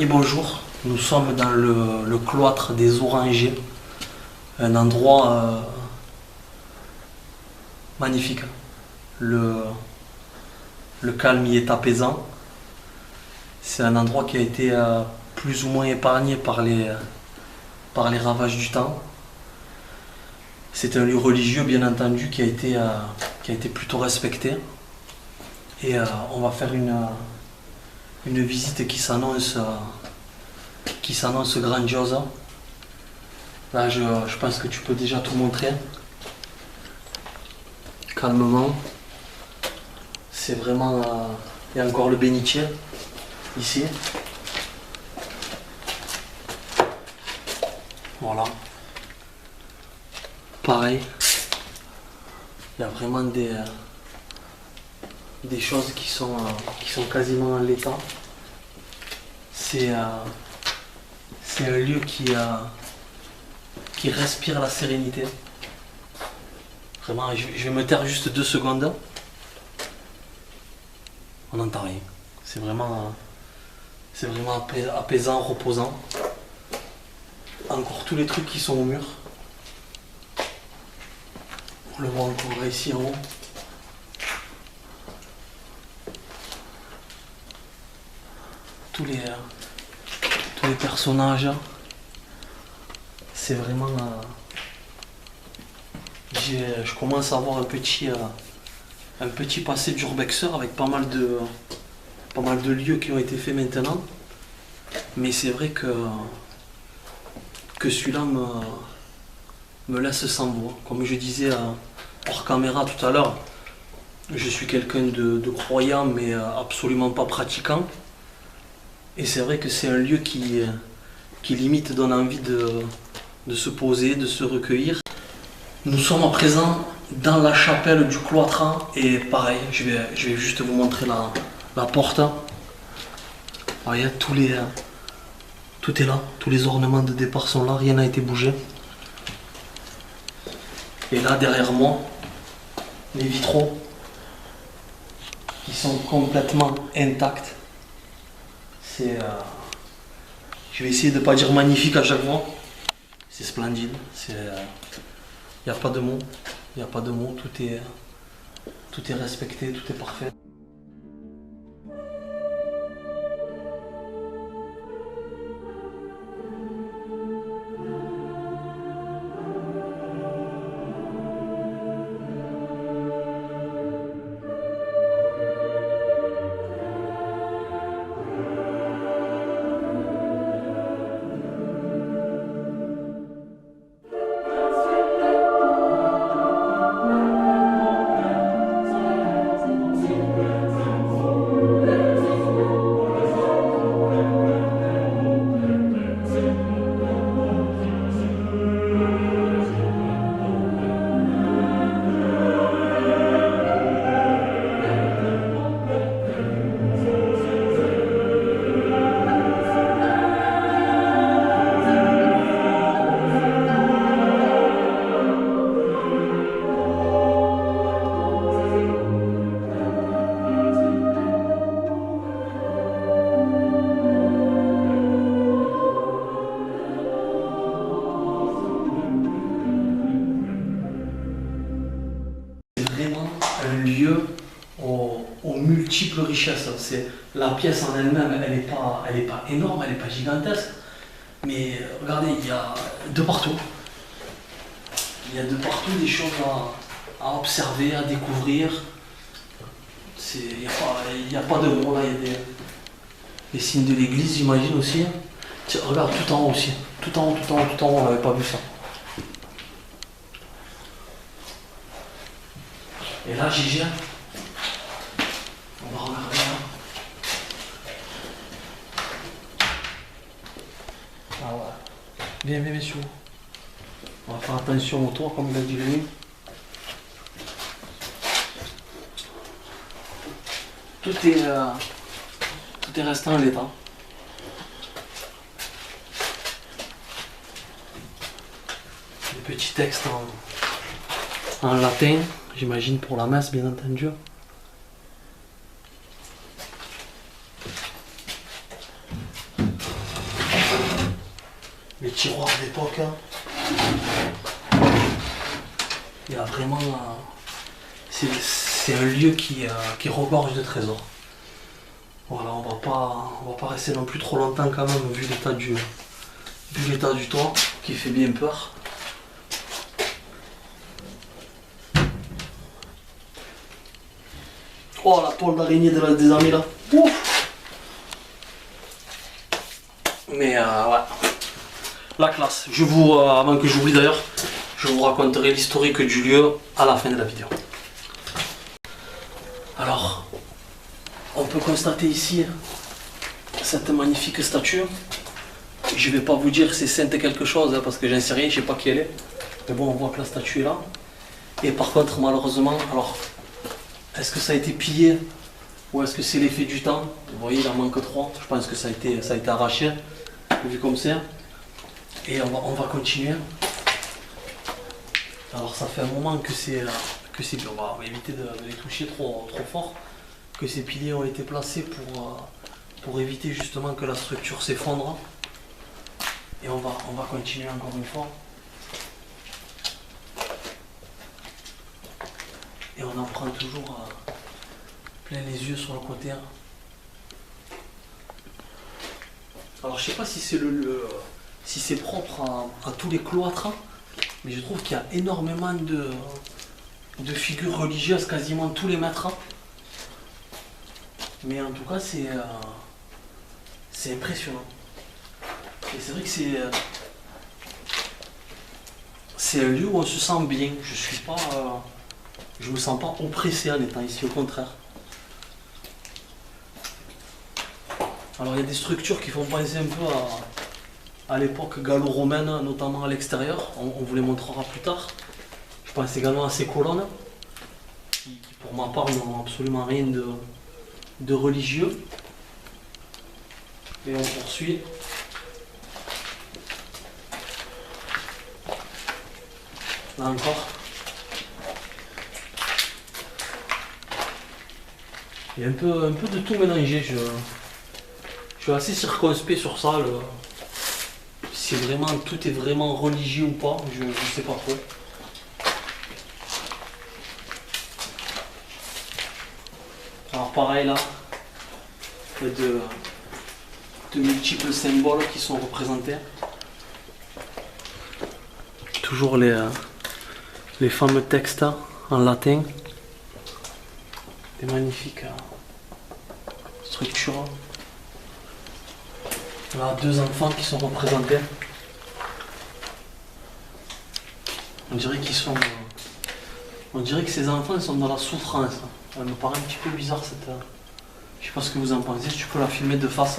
bonjour, nous sommes dans le cloître des Orangers, un endroit magnifique. Le calme y est apaisant. C'est un endroit qui a été plus ou moins épargné par les ravages du temps. C'est un lieu religieux bien entendu qui a été plutôt respecté. Et on va faire une visite qui s'annonce grandiose. Là je pense que tu peux déjà tout montrer. Calmement. C'est vraiment... il y a encore le bénitier ici. Voilà. Pareil. Il y a vraiment des choses qui sont quasiment en l'état. C'est un lieu qui respire la sérénité. Vraiment, je vais me taire juste 2 secondes. On n'entend rien. C'est vraiment apaisant, reposant. Encore tous les trucs qui sont au mur. On le voit encore ici en haut. Tous les personnages. C'est vraiment... je commence à avoir un petit passé d'urbexeur avec pas mal de lieux qui ont été faits maintenant. Mais c'est vrai que celui-là me laisse sans voix. Comme je disais hors caméra tout à l'heure, je suis quelqu'un de croyant mais absolument pas pratiquant. Et c'est vrai que c'est un lieu qui limite donne envie de se poser, de se recueillir. Nous sommes à présent dans la chapelle du cloître et pareil, je vais juste vous montrer la porte. Voyez, tout est là, tous les ornements de départ sont là, rien n'a été bougé. Et là derrière moi, les vitraux qui sont complètement intacts. Je vais essayer de ne pas dire magnifique à chaque fois. C'est splendide. Il n'y a pas de mots. Il n'y a pas de mots. Tout est respecté, tout est parfait. Un lieu aux multiples richesses. La pièce en elle-même, elle n'est pas énorme, elle n'est pas gigantesque. Mais regardez, il y a de partout. Il y a de partout des choses à observer, à découvrir. Il n'y a pas de mots là, il y a des signes de l'église, j'imagine aussi. Tiens, regarde tout en haut aussi. Tout en haut, on n'avait pas vu ça. Et là, Gigi, on va regarder là. Ah ouais. Viens, messieurs. On va faire attention au toit, comme il a dit lui. Tout est resté en l'état. Des petits textes en latin. J'imagine pour la messe, bien entendu. tiroirs d'époque. Il y a vraiment... c'est un lieu qui regorge de trésors. Voilà, on va pas rester non plus trop longtemps quand même, vu l'état du toit, qui fait bien peur. Oh, la toile d'araignée des amis là. Ouf. Mais ouais, la classe. Avant que j'oublie d'ailleurs, je vous raconterai l'historique du lieu à la fin de la vidéo. Alors, on peut constater ici cette magnifique statue. Je vais pas vous dire c'est sainte quelque chose hein, parce que j'en sais rien, je sais pas qui elle est. Mais bon, on voit que la statue est là. Et par contre, malheureusement, alors, est-ce que ça a été pillé ou est-ce que c'est l'effet du temps? Vous voyez, il en manque 3. Je pense que ça a été arraché, vu comme ça. Et on va continuer. Alors, ça fait un moment que c'est on va éviter de les toucher trop fort. Que ces piliers ont été placés pour éviter justement que la structure s'effondre. Et on va continuer encore une fois. Et on en prend toujours plein les yeux sur le côté. Alors je sais pas si c'est si c'est propre à tous les cloîtres, mais je trouve qu'il y a énormément de figures religieuses, quasiment tous les mètres. Mais en tout cas c'est impressionnant. Et c'est vrai que c'est un lieu où on se sent bien. Je me sens pas oppressé en étant ici, au contraire. Alors il y a des structures qui font penser un peu à l'époque gallo-romaine, notamment à l'extérieur. On vous les montrera plus tard. Je pense également à ces colonnes, qui pour ma part n'ont absolument rien de religieux. Et on poursuit. Là encore. Il y a un peu de tout mélangé. Je suis assez circonspect sur ça. Si vraiment tout est vraiment religieux ou pas, je ne sais pas trop. Alors pareil là, il y a de multiples symboles qui sont représentés. Toujours les fameux textes en latin. Des magnifiques structures. Là, 2 enfants qui sont représentés. On dirait que ces enfants sont dans la souffrance. Ça me paraît un petit peu bizarre cette. Je sais pas ce que vous en pensez. Si tu peux la filmer de face.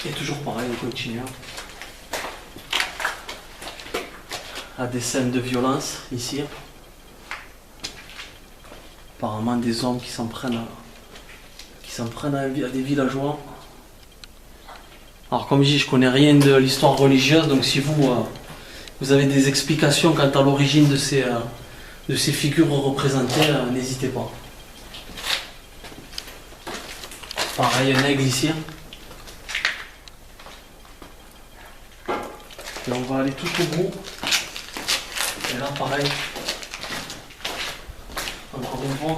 Et toujours pareil, on continue. À des scènes de violence ici. Apparemment des hommes qui s'en prennent à des villageois. Alors comme je dis, je connais rien de l'histoire religieuse, donc si vous avez des explications quant à l'origine de ces figures représentées, n'hésitez pas. Pareil, un aigle ici. Et on va aller tout au bout. Et là, pareil. Encore une fois.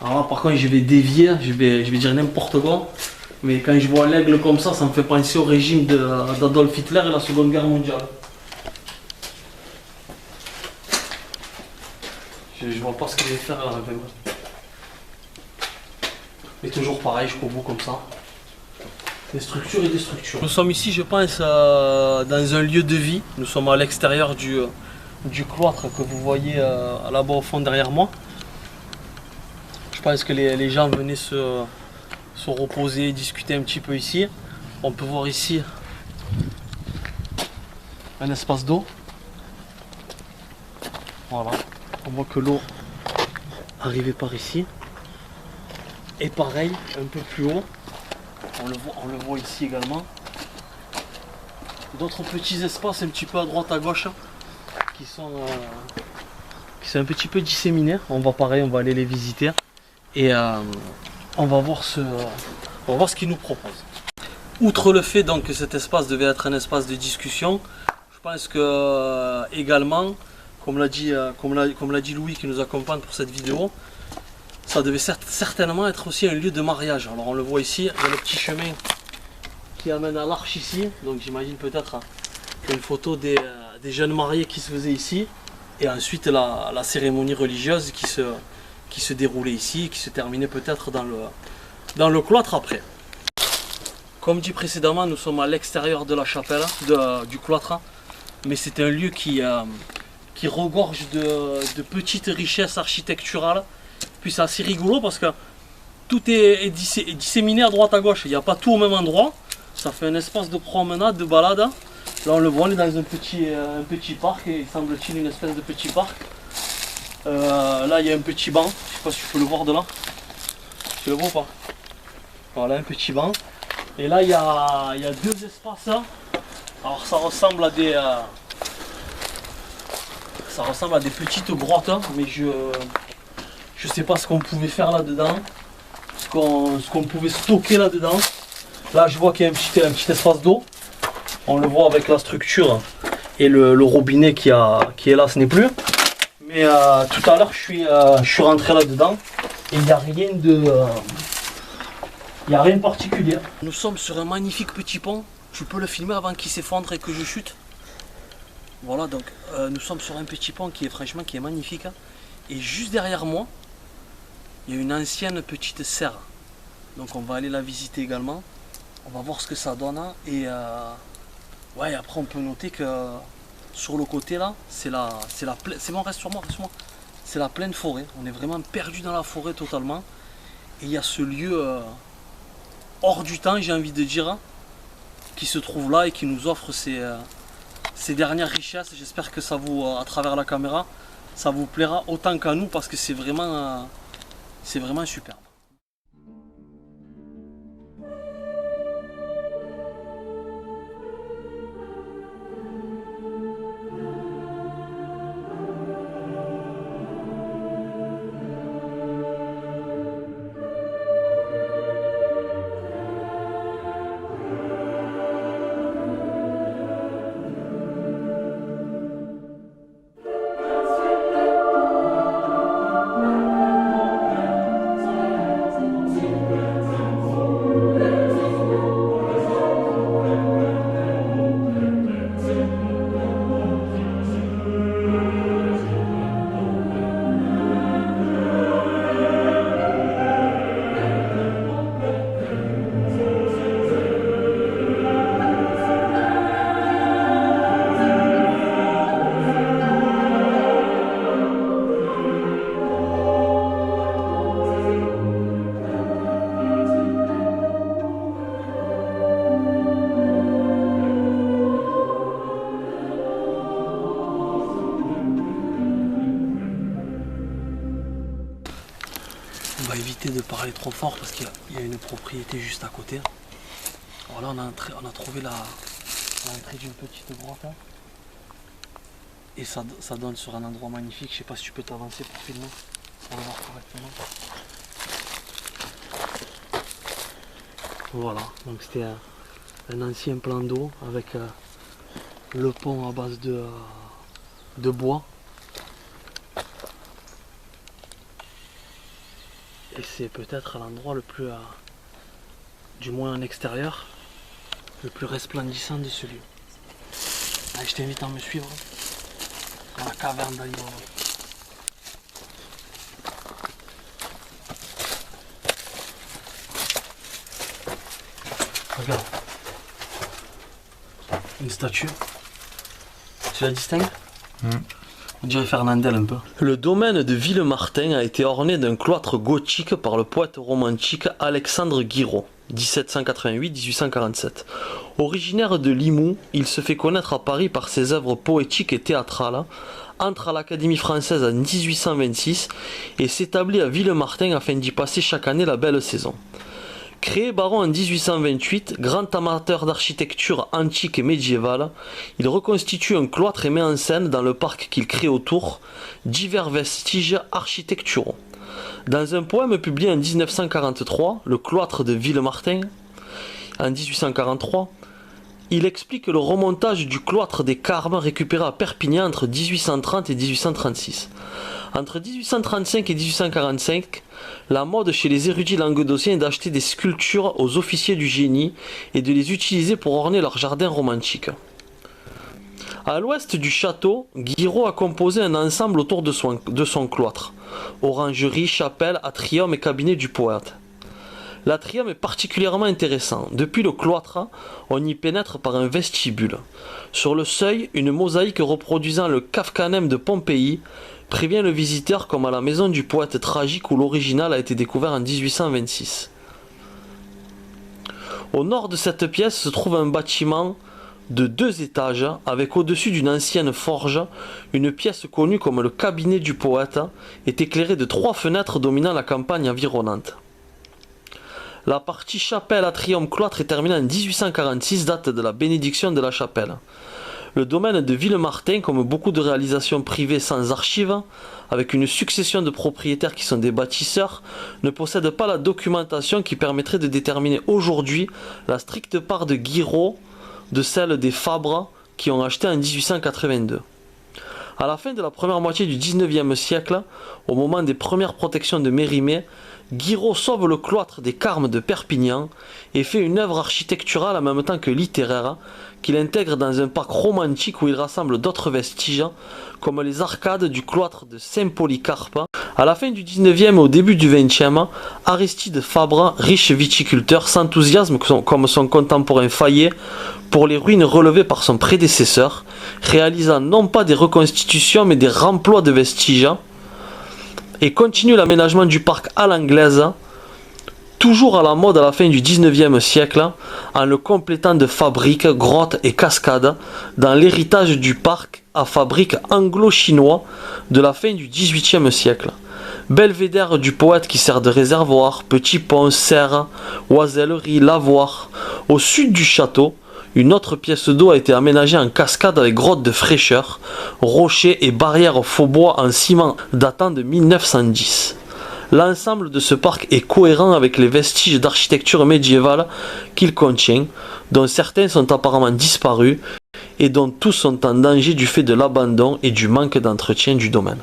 Alors là, par contre, je vais dévier, je vais dire n'importe quoi. Mais quand je vois l'aigle comme ça me fait penser au régime d'Adolf Hitler et la Seconde Guerre mondiale. Je vois pas ce qu'il va faire là. Mais toujours pareil, jusqu'au bout comme ça. Des structures et des structures. Nous sommes ici, je pense, dans un lieu de vie. Nous sommes à l'extérieur du cloître que vous voyez là-bas au fond derrière moi. Je pense que les gens venaient se reposer, discuter un petit peu ici. On peut voir ici un espace d'eau. Voilà, on voit que l'eau arrivait par ici. Et pareil, un peu plus haut, on le voit ici également. D'autres petits espaces un petit peu à droite à gauche qui qui sont un petit peu disséminés. On va aller les visiter et on va voir ce qu'ils nous proposent. Outre le fait donc que cet espace devait être un espace de discussion, je pense que également, comme l'a dit Louis qui nous accompagne pour cette vidéo, ça devait certainement être aussi un lieu de mariage. Alors on le voit ici, il y a le petit chemin qui amène à l'arche ici, donc j'imagine peut-être une photo des jeunes mariés qui se faisaient ici, et ensuite la cérémonie religieuse qui se déroulait ici, qui se terminait peut-être dans le cloître après. Comme dit précédemment, nous sommes à l'extérieur de la chapelle, du cloître, mais c'est un lieu qui regorge de petites richesses architecturales. Puis c'est assez rigolo parce que tout est disséminé à droite à gauche, il n'y a pas tout au même endroit. Ça fait un espace de promenade, de balade. Là on le voit, on est dans un petit parc, et il semble-t-il une espèce de petit parc. Là il y a un petit banc, je ne sais pas si tu peux le voir de là. Tu le vois ou pas? Voilà, un petit banc. Et là il y a deux espaces. Alors ça ressemble à des petites grottes, mais je sais pas ce qu'on pouvait faire là-dedans, ce qu'on pouvait stocker là-dedans. Là je vois qu'il y a un petit espace d'eau. On le voit avec la structure et le robinet qui est là, ce n'est plus. Mais tout à l'heure je suis rentré là-dedans et il n'y a rien de particulier. Nous sommes sur un magnifique petit pont. Tu peux le filmer avant qu'il s'effondre et que je chute. Voilà, donc nous sommes sur un petit pont qui est magnifique. Et juste derrière moi, il y a une ancienne petite serre. Donc on va aller la visiter également. On va voir ce que ça donne. Et ouais, après on peut noter que sur le côté là, c'est bon, reste sur moi. C'est la pleine forêt. On est vraiment perdu dans la forêt totalement. Et il y a ce lieu hors du temps, j'ai envie de dire, qui se trouve là et qui nous offre ces dernières richesses. J'espère que ça vous, à travers la caméra, ça vous plaira autant qu'à nous, parce que c'est vraiment superbe. On va éviter de parler trop fort parce qu'il y a une propriété juste à côté. Alors là on a trouvé l'entrée d'une petite grotte. Et ça donne sur un endroit magnifique. Je sais pas si tu peux t'avancer pour filmer, pour le voir correctement. Voilà, donc c'était un ancien plan d'eau avec le pont à base de bois. Et c'est peut-être l'endroit le plus, du moins en extérieur, le plus resplendissant de ce lieu. Allez, je t'invite à me suivre dans la caverne d'Ali Baba. Regarde, une statue, tu la distingues? On dirait Fernandel un peu. Le domaine de Villemartin a été orné d'un cloître gothique par le poète romantique Alexandre Guiraud, 1788-1847. Originaire de Limoux, il se fait connaître à Paris par ses œuvres poétiques et théâtrales, entre à l'Académie française en 1826 et s'établit à Villemartin afin d'y passer chaque année la belle saison. Créé baron en 1828, grand amateur d'architecture antique et médiévale, il reconstitue un cloître et met en scène, dans le parc qu'il crée autour, divers vestiges architecturaux. Dans un poème publié en 1943, Le cloître de Villemartin, en 1843, il explique le remontage du cloître des Carmes récupéré à Perpignan entre 1830 et 1836. Entre 1835 et 1845, la mode chez les érudits languedociens est d'acheter des sculptures aux officiers du génie et de les utiliser pour orner leur jardin romantique. À l'ouest du château, Guiraud a composé un ensemble autour de son cloître. Orangerie, chapelle, atrium et cabinet du poète. L'atrium est particulièrement intéressant. Depuis le cloître, on y pénètre par un vestibule. Sur le seuil, une mosaïque reproduisant le Capcanem de Pompéi prévient le visiteur comme à la maison du poète tragique où l'original a été découvert en 1826. Au nord de cette pièce se trouve un bâtiment de 2 étages avec au-dessus d'une ancienne forge une pièce connue comme le cabinet du poète est éclairée de 3 fenêtres dominant la campagne environnante. La partie chapelle-atrium-cloître est terminée en 1846, date de la bénédiction de la chapelle. Le domaine de Villemartin, comme beaucoup de réalisations privées sans archives, avec une succession de propriétaires qui sont des bâtisseurs, ne possède pas la documentation qui permettrait de déterminer aujourd'hui la stricte part de Guiraud de celle des Fabre qui ont acheté en 1882. À la fin de la première moitié du XIXe siècle, au moment des premières protections de Mérimée, Guiraud sauve le cloître des Carmes de Perpignan et fait une œuvre architecturale en même temps que littéraire qu'il intègre dans un parc romantique où il rassemble d'autres vestiges comme les arcades du cloître de Saint-Polycarpe. À la fin du 19e et au début du 20e, Aristide Fabre, riche viticulteur, s'enthousiasme comme son contemporain Fayet pour les ruines relevées par son prédécesseur, réalisant non pas des reconstitutions mais des remplois de vestiges, et continue l'aménagement du parc à l'anglaise, toujours à la mode à la fin du 19e siècle, en le complétant de fabriques, grottes et cascades, dans l'héritage du parc à fabrique anglo-chinois de la fin du 18e siècle. Belvédère du poète qui sert de réservoir, petit pont, serre, oisellerie, lavoir. Au sud du château, une autre pièce d'eau a été aménagée en cascade avec grottes de fraîcheur, rochers et barrières faux-bois en ciment datant de 1910. L'ensemble de ce parc est cohérent avec les vestiges d'architecture médiévale qu'il contient, dont certains sont apparemment disparus et dont tous sont en danger du fait de l'abandon et du manque d'entretien du domaine.